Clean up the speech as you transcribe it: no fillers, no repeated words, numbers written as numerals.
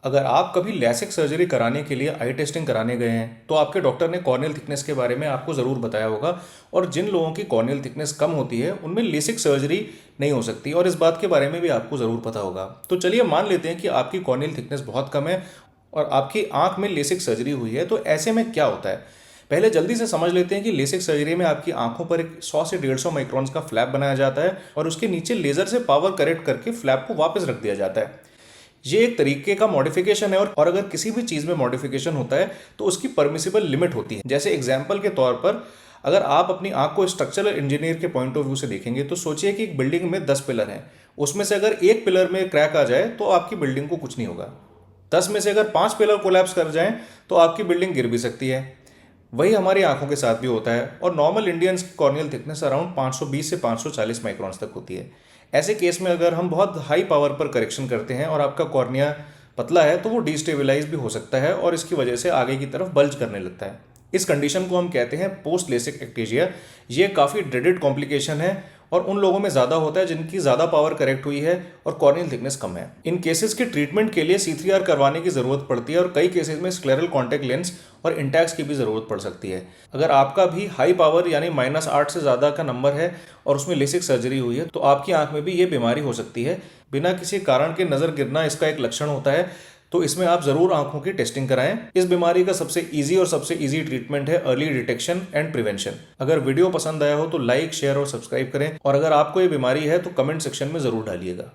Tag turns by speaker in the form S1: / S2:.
S1: अगर आप कभी लैसिक सर्जरी कराने के लिए आई टेस्टिंग कराने गए हैं तो आपके डॉक्टर ने कॉर्नियल थिकनेस के बारे में आपको ज़रूर बताया होगा। और जिन लोगों की कॉर्नियल थिकनेस कम होती है उनमें लेसिक सर्जरी नहीं हो सकती, और इस बात के बारे में भी आपको ज़रूर पता होगा। तो चलिए मान लेते हैं कि आपकी कॉर्नियल थिकनेस बहुत कम है और आपकी आंख में लेसिक सर्जरी हुई है। तो ऐसे में क्या होता है, पहले जल्दी से समझ लेते हैं कि लेसिक सर्जरी में आपकी आंखों पर एक 100 से 150 माइक्रॉन्स का फ्लैप बनाया जाता है और उसके नीचे लेज़र से पावर करेक्ट करके फ्लैप को वापस रख दिया जाता है। ये एक तरीके का मॉडिफिकेशन है, और अगर किसी भी चीज़ में मॉडिफिकेशन होता है तो उसकी परमिसिबल लिमिट होती है। जैसे एग्जाम्पल के तौर पर, अगर आप अपनी आंख को स्ट्रक्चरल इंजीनियर के पॉइंट ऑफ व्यू से देखेंगे तो सोचिए कि एक बिल्डिंग में 10 पिलर हैं। उसमें से अगर एक पिलर में क्रैक आ जाए तो आपकी बिल्डिंग को कुछ नहीं होगा। 10 में से अगर 5 पिलर कोलैप्स कर जाएं तो आपकी बिल्डिंग गिर भी सकती है। वही हमारी आंखों के साथ भी होता है, और नॉर्मल इंडियंस की कॉर्नियल थिकनेस अराउंड 520 से 540 माइक्रॉन्स तक होती है। ऐसे केस में अगर हम बहुत हाई पावर पर करेक्शन करते हैं और आपका कॉर्निया पतला है तो वो डिस्टेबलाइज भी हो सकता है और इसकी वजह से आगे की तरफ बल्ज करने लगता है। इस कंडीशन को हम कहते हैं पोस्ट लेसिक एक्टेजिया। ये काफ़ी ड्रेडेड कॉम्प्लिकेशन है और उन लोगों में ज़्यादा होता है जिनकी ज़्यादा पावर करेक्ट हुई है और कॉर्नियल थिकनेस कम है। इन केसेस के ट्रीटमेंट के लिए C3R करवाने की ज़रूरत पड़ती है, और कई केसेस में स्क्लेरल कॉन्टैक्ट लेंस और इंटैक्स की भी ज़रूरत पड़ सकती है। अगर आपका भी हाई पावर यानी -8 से ज़्यादा का नंबर है और उसमें लेसिक सर्जरी हुई है तो आपकी आंख में भी ये बीमारी हो सकती है। बिना किसी कारण के नज़र गिरना इसका एक लक्षण होता है, तो इसमें आप ज़रूर आंखों की टेस्टिंग कराएं। इस बीमारी का सबसे इजी ट्रीटमेंट है अर्ली डिटेक्शन एंड प्रिवेंशन। अगर वीडियो पसंद आया हो तो लाइक, शेयर और सब्सक्राइब करें, और अगर आपको ये बीमारी है तो कमेंट सेक्शन में ज़रूर डालिएगा।